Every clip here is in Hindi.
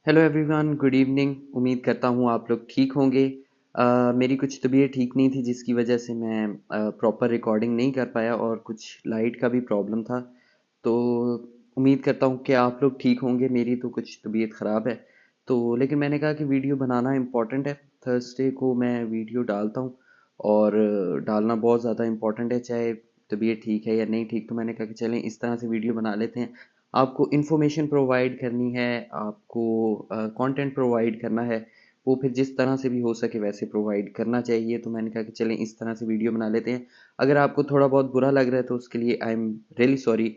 Hello everyone, good evening. उम्मीद करता हूँ आप लोग ठीक होंगे। मेरी कुछ तबीयत ठीक नहीं थी जिसकी वजह से मैं प्रॉपर रिकॉर्डिंग नहीं कर पाया और कुछ लाइट का भी प्रॉब्लम था। तो उम्मीद करता हूँ कि आप लोग ठीक होंगे। मेरी तो कुछ तबीयत ख़राब है, तो लेकिन मैंने कहा कि वीडियो बनाना इम्पोर्टेंट है। थर्सडे को मैं वीडियो डालता हूँ और डालना बहुत ज़्यादा इम्पोर्टेंट है, चाहे तबीयत ठीक है या नहीं ठीक। तो मैंने कहा कि चलें इस तरह से वीडियो बना लेते हैं। आपको इन्फॉर्मेशन प्रोवाइड करनी है, आपको कंटेंट प्रोवाइड करना है, वो फिर जिस तरह से भी हो सके वैसे प्रोवाइड करना चाहिए। तो मैंने कहा कि चलें इस तरह से वीडियो बना लेते हैं। अगर आपको थोड़ा बहुत बुरा लग रहा है तो उसके लिए आई एम रियली सॉरी।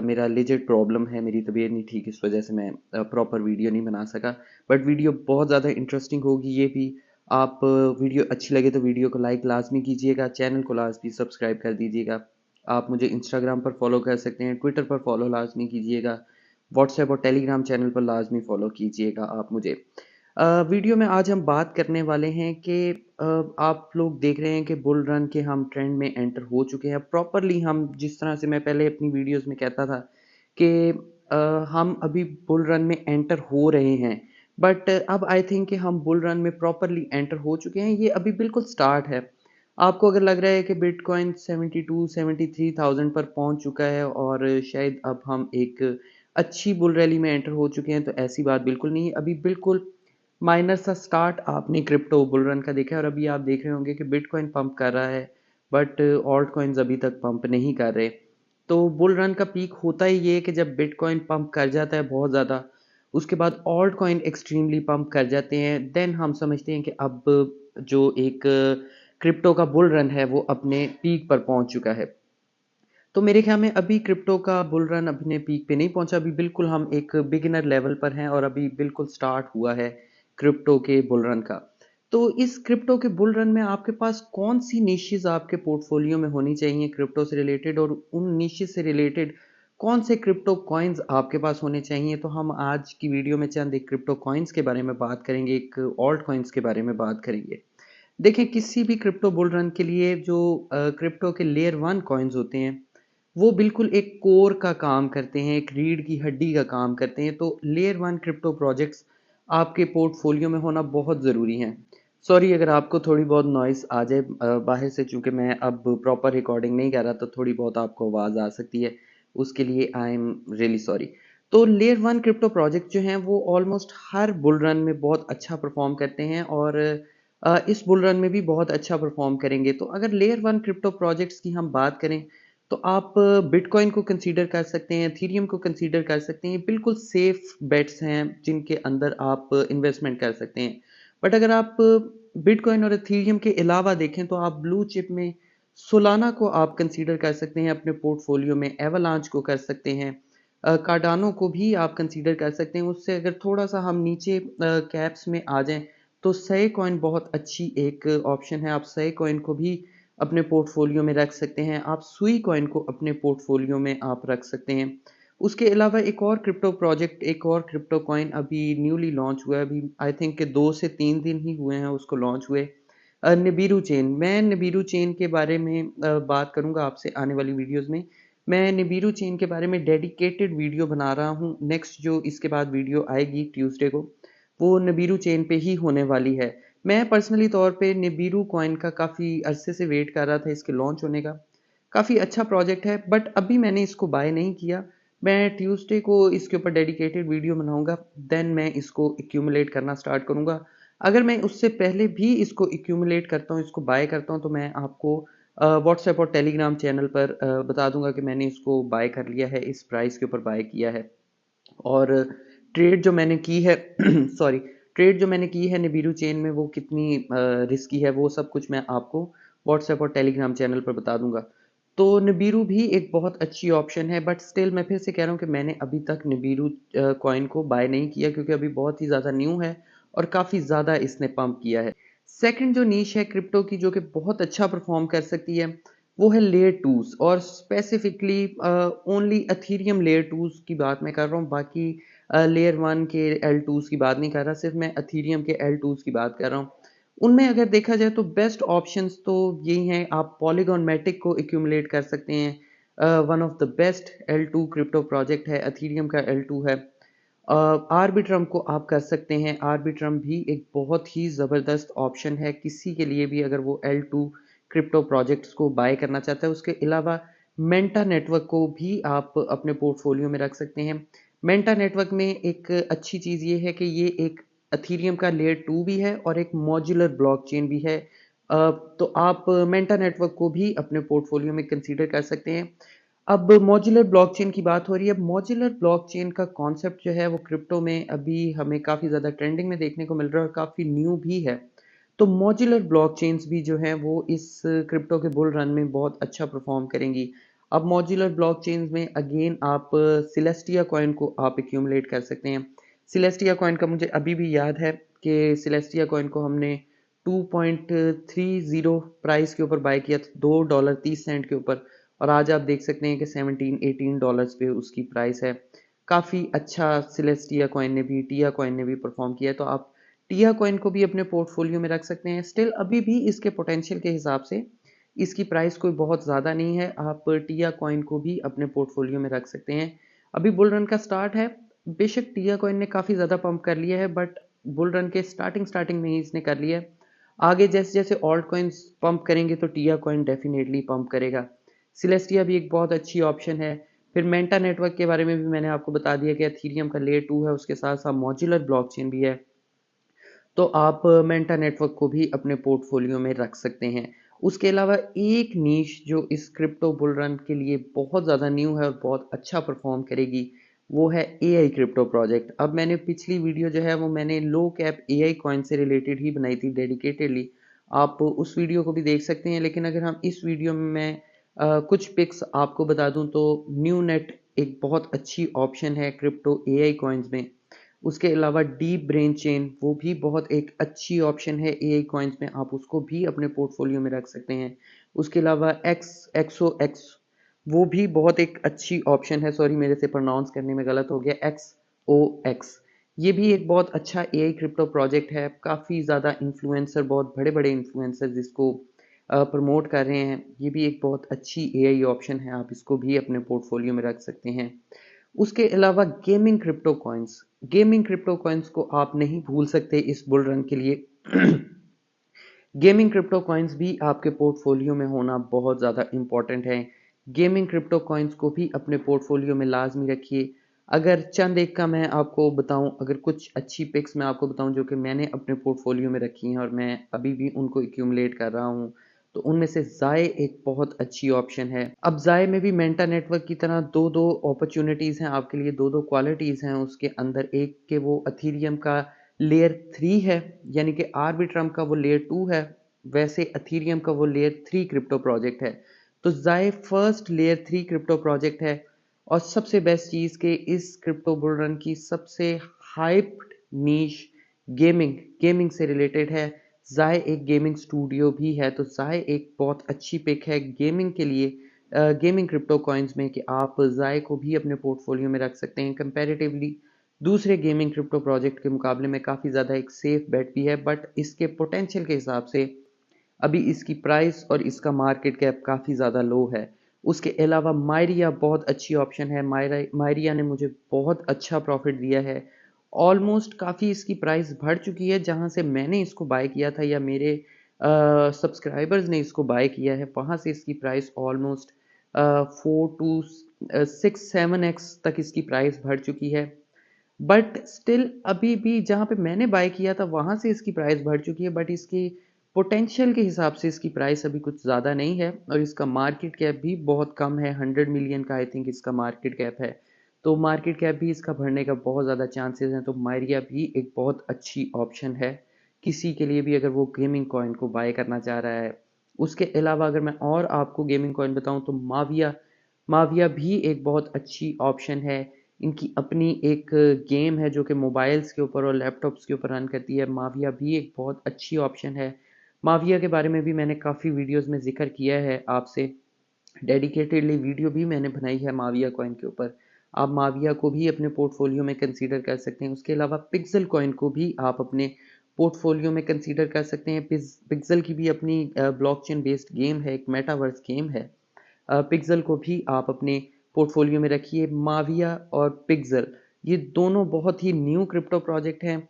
मेरा लिजिट प्रॉब्लम है, मेरी तबीयत नहीं ठीक, इस वजह से मैं प्रॉपर वीडियो नहीं बना सका। बट वीडियो बहुत ज़्यादा इंटरेस्टिंग होगी ये भी। आप वीडियो अच्छी लगे तो वीडियो को लाइक लाजमी कीजिएगा, चैनल को लाजमी सब्सक्राइब कर दीजिएगा। आप मुझे इंस्टाग्राम पर फॉलो कर सकते हैं, ट्विटर पर फॉलो लाजमी कीजिएगा, व्हाट्सएप और टेलीग्राम चैनल पर लाजमी फॉलो कीजिएगा आप मुझे। वीडियो में आज हम बात करने वाले हैं कि आप लोग देख रहे हैं कि बुल रन के हम ट्रेंड में एंटर हो चुके हैं प्रॉपरली। हम जिस तरह से मैं पहले अपनी वीडियोस में कहता था कि हम अभी बुल रन में एंटर हो रहे हैं, बट अब आई थिंक कि हम बुल रन में प्रॉपरली एंटर हो चुके हैं। ये अभी बिल्कुल स्टार्ट है। आपको अगर लग रहा है कि बिटकॉइन 72-73,000 पर पहुंच चुका है और शायद अब हम एक अच्छी बुल रैली में एंटर हो चुके हैं, तो ऐसी बात बिल्कुल नहीं है। अभी बिल्कुल माइनर सा स्टार्ट आपने क्रिप्टो बुल रन का देखा है और अभी आप देख रहे होंगे कि बिटकॉइन पंप कर रहा है, बट ऑल्ट कॉइन्स अभी तक पंप नहीं कर रहे। तो बुल रन का पीक होता ही ये है कि जब बिटकॉइन पंप कर जाता है बहुत ज़्यादा, उसके बाद ऑल्ट कॉइन एक्सट्रीमली पंप कर जाते हैं, देन हम समझते हैं कि अब जो एक क्रिप्टो का बुल रन है वो अपने पीक पर पहुंच चुका है। तो मेरे ख्याल में अभी क्रिप्टो का बुल रन अपने पीक पे नहीं पहुंचा, अभी बिल्कुल हम एक बिगिनर लेवल पर हैं और अभी बिल्कुल स्टार्ट हुआ है क्रिप्टो के बुल रन का। तो इस क्रिप्टो के बुल रन में आपके पास कौन सी निशेस आपके पोर्टफोलियो में होनी चाहिए क्रिप्टो से रिलेटेड, और उन निशेस से रिलेटेड कौन से क्रिप्टो कॉइन्स आपके पास होने चाहिए। तो हम आज की वीडियो में चंद एक क्रिप्टो कॉइन्स के बारे में बात करेंगे, एक ऑल्ट कॉइन्स के बारे में बात करेंगे। देखिए, किसी भी क्रिप्टो बुल रन के लिए जो क्रिप्टो के लेयर वन कॉइन्स होते हैं वो बिल्कुल एक कोर का काम करते हैं, एक रीढ़ की हड्डी का काम करते हैं। तो लेयर वन क्रिप्टो प्रोजेक्ट्स आपके पोर्टफोलियो में होना बहुत ज़रूरी है। सॉरी अगर आपको थोड़ी बहुत नॉइस आ जाए बाहर से, चूंकि मैं अब प्रॉपर रिकॉर्डिंग नहीं कर रहा, तो थोड़ी बहुत आपको आवाज़ आ सकती है, उसके लिए आई एम रियली सॉरी। तो लेयर वन क्रिप्टो प्रोजेक्ट जो हैं वो ऑलमोस्ट हर बुल रन में बहुत अच्छा परफॉर्म करते हैं और इस बुल रन में भी बहुत अच्छा परफॉर्म करेंगे। तो अगर लेयर वन क्रिप्टो प्रोजेक्ट्स की हम बात करें तो आप बिटकॉइन को कंसीडर कर सकते हैं, एथेरियम को कंसीडर कर सकते हैं। बिल्कुल सेफ बेट्स हैं जिनके अंदर आप इन्वेस्टमेंट कर सकते हैं। बट अगर आप बिटकॉइन और एथेरियम के अलावा देखें तो आप ब्लू चिप में सोलाना को आप कंसीडर कर सकते हैं अपने पोर्टफोलियो में, एवलांच को कर सकते हैं, कार्डानो को भी आप कंसीडर कर सकते हैं। उससे अगर थोड़ा सा हम नीचे कैप्स में आ जाएं तो सही कॉइन बहुत अच्छी एक ऑप्शन है। आप सही कॉइन को भी अपने पोर्टफोलियो में रख सकते हैं, आप सुई कॉइन को अपने पोर्टफोलियो में आप रख सकते हैं। उसके अलावा एक और क्रिप्टो प्रोजेक्ट, एक और क्रिप्टो कॉइन अभी न्यूली लॉन्च हुआ है, अभी आई थिंक के 2 से 3 दिन ही हुए हैं उसको लॉन्च हुए। निबिरू चेन, मैं निबिरू चेन के बारे में बात करूंगा आपसे आने वाली वीडियोस में। मैं निबिरू चेन के बारे में डेडिकेटेड वीडियो बना रहा हूँ। नेक्स्ट जो इसके बाद वीडियो आएगी ट्यूसडे को, वो निबिरू चेन पे ही होने वाली है। मैं पर्सनली तौर पे निबिरू कॉइन का काफ़ी अरसे से वेट कर रहा था इसके लॉन्च होने का। काफ़ी अच्छा प्रोजेक्ट है, बट अभी मैंने इसको बाय नहीं किया। मैं ट्यूसडे को इसके ऊपर डेडिकेटेड वीडियो बनाऊंगा, देन मैं इसको एक्यूमुलेट करना स्टार्ट करूंगा। अगर मैं उससे पहले भी इसको एक्यूमुलेट करता हूँ, इसको बाय करता हूँ, तो मैं आपको व्हाट्सएप और टेलीग्राम चैनल पर बता दूंगा कि मैंने इसको बाय कर लिया है, इस प्राइस के ऊपर बाय किया है। और ट्रेड जो मैंने की है सॉरी, ट्रेड जो मैंने की है निबिरू चेन में वो कितनी रिस्की है, वो सब कुछ मैं आपको व्हाट्सएप और टेलीग्राम चैनल पर बता दूंगा। तो निबिरू भी एक बहुत अच्छी ऑप्शन है, बट स्टिल मैं फिर से कह रहा हूँ कि मैंने अभी तक निबिरू कॉइन को बाय नहीं किया क्योंकि अभी बहुत ही ज़्यादा न्यू है और काफ़ी ज़्यादा इसने पंप किया है। सेकंड जो नीश है क्रिप्टो की जो कि बहुत अच्छा परफॉर्म कर सकती है, वो है लेयर टूज, और specifically only Ethereum layer twos की बात मैं कर रहा हूँ। बाकी लेयर वन के एल टूज की बात नहीं कर रहा, सिर्फ मैं अथीरियम के एल टूज की बात कर रहा हूँ। उनमें अगर देखा जाए तो बेस्ट ऑप्शंस तो यही हैं। आप पॉलीगॉन मैटिक को एक्यूमुलेट कर सकते हैं, one of the best L two crypto project है, अथीरियम का एल टू है। आर्बिट्रम को आप कर सकते हैं। आर्बिट्रम भी एक बहुत ही ज़बरदस्त ऑप्शन है किसी के लिए भी, अगर वो L2 क्रिप्टो प्रोजेक्ट्स को बाय करना चाहता है। उसके अलावा मेंटा नेटवर्क को भी आप अपने पोर्टफोलियो में रख सकते हैं। मेंटा नेटवर्क में एक अच्छी चीज़ ये है कि ये एक अथीरियम का लेयर 2 भी है और एक मॉड्यूलर ब्लॉकचेन भी है। तो आप मेंटा नेटवर्क को भी अपने पोर्टफोलियो में कंसीडर कर सकते हैं। अब मॉड्यूलर ब्लॉकचेन की बात हो रही है। मॉड्यूलर ब्लॉकचेन का कॉन्सेप्ट जो है वो क्रिप्टो में अभी हमें काफ़ी ज़्यादा ट्रेंडिंग में देखने को मिल रहा है और काफ़ी न्यू भी है। तो मॉड्यूलर ब्लॉकचेन्स भी जो हैं वो इस क्रिप्टो के बुल रन में बहुत अच्छा परफॉर्म करेंगी। अब मॉड्यूलर ब्लॉकचेन्स में अगेन आप सिलेस्टिया कॉइन को आप एक्यूमुलेट कर सकते हैं। सिलेस्टिया कॉइन का मुझे अभी भी याद है कि सिलेस्टिया कॉइन को हमने 2.30 प्राइस के ऊपर बाय किया था, $2.30 के ऊपर, और आज आप देख सकते हैं कि 17-18 डॉलर्स पे उसकी प्राइस है। काफ़ी अच्छा सिलेस्टिया कॉइन ने भी, टिया कॉइन ने भी परफॉर्म किया है। तो आप टिया कॉइन को भी अपने पोर्टफोलियो में रख सकते हैं। स्टिल अभी भी इसके पोटेंशियल के हिसाब से इसकी प्राइस कोई बहुत ज़्यादा नहीं है। आप टिया कॉइन को भी अपने पोर्टफोलियो में रख सकते हैं। अभी बुल रन का स्टार्ट है। बेशक टिया कॉइन ने काफ़ी ज़्यादा पंप कर लिया है, बट बुल रन के स्टार्टिंग स्टार्टिंग में ही इसने कर लिया है। आगे जैसे जैसे ऑल्ट कॉइन्स पंप करेंगे तो टिया कॉइन डेफिनेटली पंप करेगा। सिलेस्टिया भी एक बहुत अच्छी ऑप्शन है। फिर मेंटा नेटवर्क के बारे में भी मैंने आपको बता दिया कि एथीरियम का लेयर 2 है, उसके साथ साथ मॉड्यूलर ब्लॉकचेन भी है। तो आप मेंटा नेटवर्क को भी अपने पोर्टफोलियो में रख सकते हैं। उसके अलावा एक नीश जो इस क्रिप्टो बुल रन के लिए बहुत ज़्यादा न्यू है और बहुत अच्छा परफॉर्म करेगी, वो है एआई क्रिप्टो प्रोजेक्ट। अब मैंने पिछली वीडियो जो है वो मैंने लो कैप एआई कॉइन से रिलेटेड ही बनाई थी डेडिकेटेडली। आप उस वीडियो को भी देख सकते हैं, लेकिन अगर हम इस वीडियो में मैं कुछ पिक्स आपको बता दूं तो न्यू नेट एक बहुत अच्छी ऑप्शन है क्रिप्टो एआई कॉइन्स में। उसके अलावा डीप ब्रेन चेन वो भी बहुत एक अच्छी ऑप्शन है एआई कॉइन्स में, आप उसको भी अपने पोर्टफोलियो में रख सकते हैं। उसके अलावा एक्स वो भी बहुत एक अच्छी ऑप्शन है। सॉरी, मेरे से प्रोनाउंस करने में गलत हो गया, XOX। ये भी एक बहुत अच्छा एआई क्रिप्टो प्रोजेक्ट है। काफ़ी ज़्यादा इन्फ्लुएंसर, बहुत बड़े बड़े इन्फ्लुएंसर जिसको प्रमोट कर रहे हैं। ये भी एक बहुत अच्छी एआई ऑप्शन है, आप इसको भी अपने पोर्टफोलियो में रख सकते हैं। उसके अलावा गेमिंग क्रिप्टो कॉइन्स को आप नहीं भूल सकते इस बुल रन के लिए। गेमिंग क्रिप्टो कॉइन्स भी आपके पोर्टफोलियो में होना बहुत ज़्यादा इंपॉर्टेंट है। गेमिंग क्रिप्टो कॉइन्स को भी अपने पोर्टफोलियो में लाजमी रखिए। अगर चंद एक का मैं आपको बताऊं, अगर कुछ अच्छी पिक्स मैं आपको बताऊं जो कि मैंने अपने पोर्टफोलियो में रखी हैं और मैं अभी भी उनको एक्यूमुलेट कर रहा हूं, तो उनमें से ज़ाय एक बहुत अच्छी ऑप्शन है। अब ज़ाय में भी मेंटा नेटवर्क की तरह दो दो अपॉर्चुनिटीज़ हैं आपके लिए, दो दो क्वालिटीज़ हैं उसके अंदर। एक के वो अथीरियम का लेयर 3 है, यानी कि आर्बिट्रम का वो लेयर 2 है, वैसे अथीरियम का वो लेयर 3 क्रिप्टो प्रोजेक्ट है। तो ज़ाय फर्स्ट लेयर 3 क्रिप्टो प्रोजेक्ट है। और सबसे बेस्ट चीज़ कि इस क्रिप्टो बुल रन की सबसे हाइप्ड नीश गेमिंग से रिलेटेड है। ज़ाय एक गेमिंग स्टूडियो भी है, तो ज़ाय एक बहुत अच्छी पिक है गेमिंग के लिए, गेमिंग क्रिप्टो कॉइन्स में, कि आप ज़ाय को भी अपने पोर्टफोलियो में रख सकते हैं। कंपैरेटिवली दूसरे गेमिंग क्रिप्टो प्रोजेक्ट के मुकाबले में काफ़ी ज़्यादा एक सेफ बेट भी है, बट इसके पोटेंशियल के हिसाब से अभी इसकी प्राइस और इसका मार्केट कैप काफ़ी ज़्यादा लो है। उसके अलावा मायरिया बहुत अच्छी ऑप्शन है। मायरिया ने मुझे बहुत अच्छा प्रॉफिट दिया है। ऑलमोस्ट काफ़ी इसकी प्राइस बढ़ चुकी है, जहाँ से मैंने इसको बाय किया था या मेरे सब्सक्राइबर्स ने इसको बाय किया है, वहाँ से इसकी प्राइस ऑलमोस्ट 4 to 6-7x तक इसकी प्राइस बढ़ चुकी है। बट स्टिल अभी भी जहाँ पे मैंने बाय किया था वहाँ से इसकी प्राइस बढ़ चुकी है, बट इसकी पोटेंशियल के हिसाब से इसकी प्राइस अभी कुछ ज़्यादा नहीं है और इसका मार्केट कैप भी बहुत कम है। 100 मिलियन का आई थिंक इसका मार्केट कैप है। तो मार्केट कैप भी इसका बढ़ने का बहुत ज़्यादा चांसेस हैं। तो मायरिया भी एक बहुत अच्छी ऑप्शन है किसी के लिए भी अगर वो गेमिंग कॉइन को बाय करना चाह रहा है। उसके अलावा अगर मैं और आपको गेमिंग कॉइन बताऊं तो माविया माविया भी एक बहुत अच्छी ऑप्शन है। इनकी अपनी एक गेम है जो कि मोबाइल्स के ऊपर और लैपटॉप्स के ऊपर रन करती है। माविया भी एक बहुत अच्छी ऑप्शन है। माविया के बारे में भी मैंने काफ़ी वीडियोस में जिक्र किया है आपसे, डेडिकेटेडली वीडियो भी मैंने बनाई है माविया कॉइन के ऊपर। आप माविया को भी अपने पोर्टफोलियो में कंसीडर कर सकते हैं। उसके अलावा पिक्सल कॉइन को भी आप अपने पोर्टफोलियो में कंसीडर कर सकते हैं। पिक्सल की भी अपनी ब्लॉकचेन बेस्ड गेम है, एक मेटावर्स गेम है। पिक्सल को भी आप अपने पोर्टफोलियो में रखिए। माविया और पिक्सल ये दोनों बहुत ही न्यू क्रिप्टो प्रोजेक्ट हैं।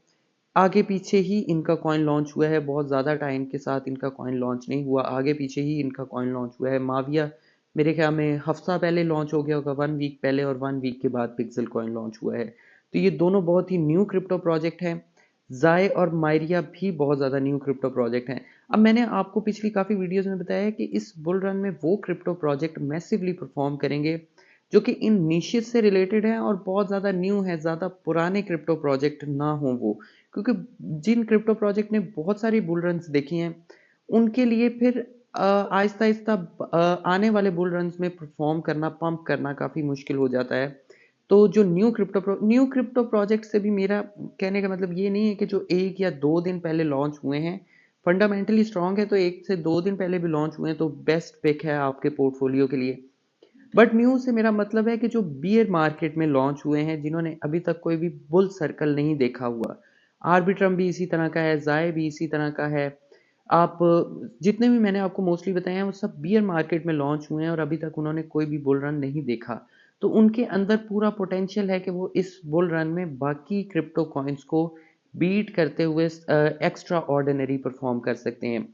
आगे पीछे ही इनका कॉइन लॉन्च हुआ है, बहुत ज़्यादा टाइम के साथ इनका कॉइन लॉन्च नहीं हुआ, आगे पीछे ही इनका कॉइन लॉन्च हुआ है। माविया मेरे ख्याल में हफ्ता पहले लॉन्च हो गया होगा, 1 वीक पहले, और 1 वीक के बाद पिक्सल कॉइन लॉन्च हुआ है। तो ये दोनों बहुत ही न्यू क्रिप्टो प्रोजेक्ट हैं। ज़ाय और मायरिया भी बहुत ज़्यादा न्यू क्रिप्टो प्रोजेक्ट हैं। अब मैंने आपको पिछली काफ़ी वीडियोज़ में बताया है कि इस बुल रन में वो क्रिप्टो प्रोजेक्ट मैसिवली परफॉर्म करेंगे जो कि इन निशेस से रिलेटेड हैं और बहुत ज़्यादा न्यू है, ज़्यादा पुराने क्रिप्टो प्रोजेक्ट ना हो वो। क्योंकि जिन क्रिप्टो प्रोजेक्ट ने बहुत सारी बुल रन्स देखी हैं, उनके लिए फिर आहिस्ता आहिस्ता आने वाले बुल रन्स में परफॉर्म करना, पंप करना काफ़ी मुश्किल हो जाता है। तो जो न्यू क्रिप्टो प्रोजेक्ट से भी मेरा कहने का मतलब ये नहीं है कि जो 1 या 2 दिन पहले लॉन्च हुए हैं, फंडामेंटली स्ट्रांग है तो 1 से 2 दिन पहले भी लॉन्च हुए हैं तो बेस्ट पिक है आपके पोर्टफोलियो के लिए। बट न्यू से मेरा मतलब है कि जो बियर मार्केट में लॉन्च हुए हैं, जिन्होंने अभी तक कोई भी बुल सर्कल नहीं देखा हुआ, आर्बिट्रम भी इसी तरह का है, जाय भी इसी तरह का है। आप जितने भी मैंने आपको मोस्टली बताए हैं वो सब बियर मार्केट में लॉन्च हुए हैं और अभी तक उन्होंने कोई भी बुल रन नहीं देखा। तो उनके अंदर पूरा पोटेंशियल है कि वो इस बुल रन में बाकी क्रिप्टो कॉइन्स को बीट करते हुए एक्स्ट्रा ऑर्डिनरी परफॉर्म कर सकते हैं।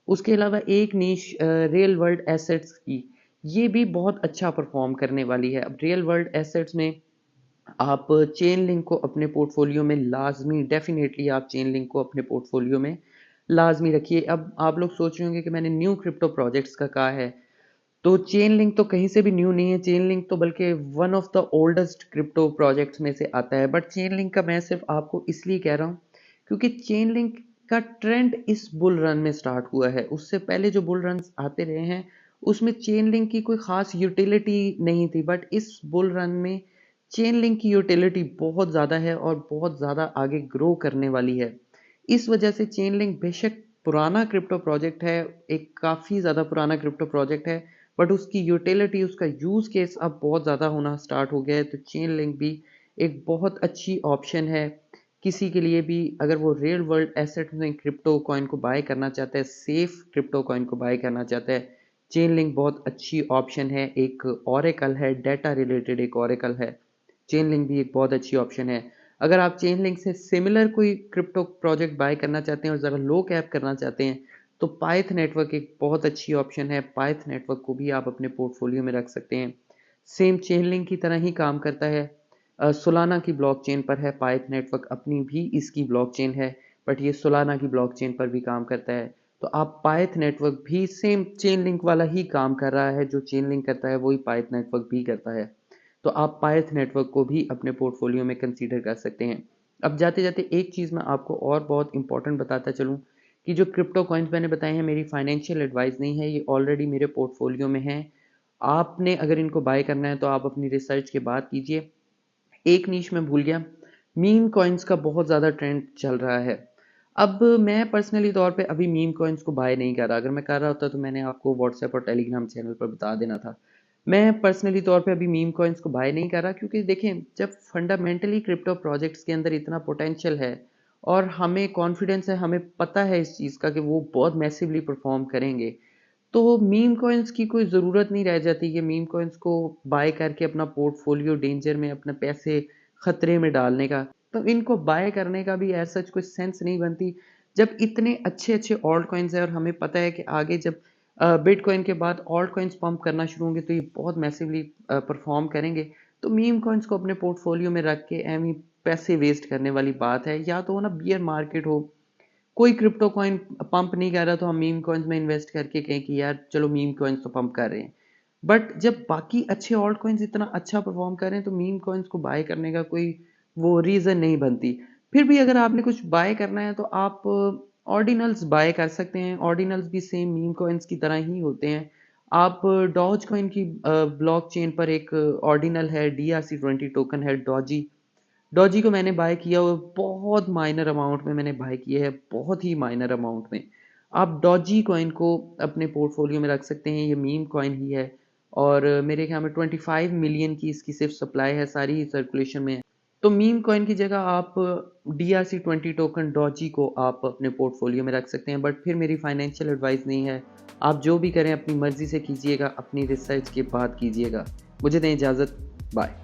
उसके अलावा एक नीश रियल वर्ल्ड एसेट्स की, ये भी बहुत अच्छा परफॉर्म करने वाली है। अब रियल वर्ल्ड एसेट्स में आप चेन लिंक को अपने पोर्टफोलियो में लाजमी, डेफिनेटली आप चेन लिंक को अपने पोर्टफोलियो में लाजमी रखिए। अब आप लोग सोच रहे होंगे कि मैंने न्यू क्रिप्टो प्रोजेक्ट्स का कहा है, तो चेन लिंक तो कहीं से भी न्यू नहीं है। चेन लिंक तो बल्कि one of the oldest crypto projects में से आता है। बट चेन लिंक का मैं सिर्फ आपको इसलिए कह रहा हूँ क्योंकि चेन लिंक का ट्रेंड इस बुल रन में स्टार्ट हुआ है। उससे पहले जो बुल रन आते रहे हैं उसमें चेन लिंक की कोई खास यूटिलिटी नहीं थी, बट इस बुल रन में चेन लिंक की यूटिलिटी बहुत ज़्यादा है और बहुत ज़्यादा आगे ग्रो करने वाली है। इस वजह से चेन लिंक बेशक पुराना क्रिप्टो प्रोजेक्ट है, एक काफ़ी ज़्यादा पुराना क्रिप्टो प्रोजेक्ट है, बट उसकी यूटिलिटी, उसका यूज़ केस अब बहुत ज़्यादा होना स्टार्ट हो गया है। तो चेन लिंक भी एक बहुत अच्छी ऑप्शन है किसी के लिए भी, अगर वो रियल वर्ल्ड एसेट में क्रिप्टो कॉइन को बाय करना चाहता है, सेफ क्रिप्टो कॉइन को बाय करना चाहता है, चेन लिंक बहुत अच्छी ऑप्शन है। एक ओरेकल है, डेटा रिलेटेड एक ओरेकल है, चेन लिंक भी एक बहुत अच्छी ऑप्शन है। अगर आप चेन लिंक से सिमिलर कोई क्रिप्टो प्रोजेक्ट बाय करना चाहते हैं और ज़रा लो कैप करना चाहते हैं तो पाइथ नेटवर्क एक बहुत अच्छी ऑप्शन है। पाइथ नेटवर्क को भी आप अपने पोर्टफोलियो में रख सकते हैं, सेम चेन लिंक की तरह ही काम करता है। सोलाना की ब्लॉकचेन पर है पाइथ नेटवर्क, अपनी भी इसकी ब्लॉकचेन है, बट ये सोलाना की ब्लॉकचेन पर भी काम करता है। तो आप पाइथ नेटवर्क भी सेम चेन लिंक वाला ही काम कर रहा है, जो चेन लिंक करता है वही पाइथ नेटवर्क भी करता है। तो आप पाइथ नेटवर्क को भी अपने पोर्टफोलियो में कंसीडर कर सकते हैं। अब जाते जाते एक चीज़ मैं आपको और बहुत इंपॉर्टेंट बताता चलूँ कि जो क्रिप्टो कॉइन्स मैंने बताए हैं मेरी फाइनेंशियल एडवाइस नहीं है, ये ऑलरेडी मेरे पोर्टफोलियो में हैं। आपने अगर इनको बाय करना है तो आप अपनी रिसर्च के बाद कीजिए। एक नीश में भूल गया, मीम कॉइन्स का बहुत ज़्यादा ट्रेंड चल रहा है। अब मैं पर्सनली तौर पे अभी मीम कॉइन्स को बाय नहीं कर रहा, अगर मैं कर रहा होता तो मैंने आपको व्हाट्सएप और टेलीग्राम चैनल पर बता देना था। मैं पर्सनली तौर पे अभी मीम कॉइन्स को बाय नहीं कर रहा क्योंकि देखें, जब फंडामेंटली क्रिप्टो प्रोजेक्ट्स के अंदर इतना पोटेंशियल है और हमें कॉन्फिडेंस है, हमें पता है इस चीज़ का कि वो बहुत मैसिवली परफॉर्म करेंगे, तो मीम कॉइन्स की कोई ज़रूरत नहीं रह जाती कि मीम कॉइन्स को बाय करके अपना पोर्टफोलियो डेंजर में, अपने पैसे खतरे में डालने का। तो इनको बाय करने का भी ऐसा सच कोई सेंस नहीं बनती जब इतने अच्छे अच्छे ऑल्ट कॉइन्स हैं और हमें पता है कि आगे जब बिटकॉइन के बाद ऑल्ट कॉइन्स पंप करना शुरू होंगे तो ये बहुत मैसिवली परफॉर्म करेंगे। तो मीम कॉइन्स को अपने पोर्टफोलियो में रख के एम ही पैसे वेस्ट करने वाली बात है। या तो हो ना बियर मार्केट हो, कोई क्रिप्टो कॉइन पंप नहीं कर रहा तो हम मीम कॉइन्स में इन्वेस्ट करके कहें कि यार चलो मीम कॉइन्स तो पंप कर रहे हैं। बट जब बाकी अच्छे ऑल्ट कॉइन्स इतना अच्छा परफॉर्म कर रहे हैं तो मीम कॉइन्स को बाय करने का कोई वो रीज़न नहीं बनती। फिर भी अगर आपने कुछ बाय करना है तो आप ऑर्डिनल्स बाय कर सकते हैं। ऑर्डिनल्स भी सेम मीम कॉइन्स की तरह ही होते हैं। आप डॉज कॉइन की ब्लॉकचेन पर एक ऑर्डिनल है, DRC20 टोकन है, डॉजी। डॉजी को मैंने बाय किया और बहुत माइनर अमाउंट में मैंने बाय किया है, बहुत ही माइनर अमाउंट में। आप डॉजी कॉइन को अपने पोर्टफोलियो में रख सकते हैं, ये मीम कॉइन ही है और मेरे ख्याल में 25 मिलियन की इसकी सिर्फ सप्लाई है, सारी ही सर्कुलेशन में है। तो मीम कॉइन की जगह आप DRC20 टोकन डॉजी को आप अपने पोर्टफोलियो में रख सकते हैं, बट फिर मेरी फाइनेंशियल एडवाइस नहीं है। आप जो भी करें अपनी मर्जी से कीजिएगा, अपनी रिसर्च के बाद कीजिएगा। मुझे दें इजाज़त, बाय।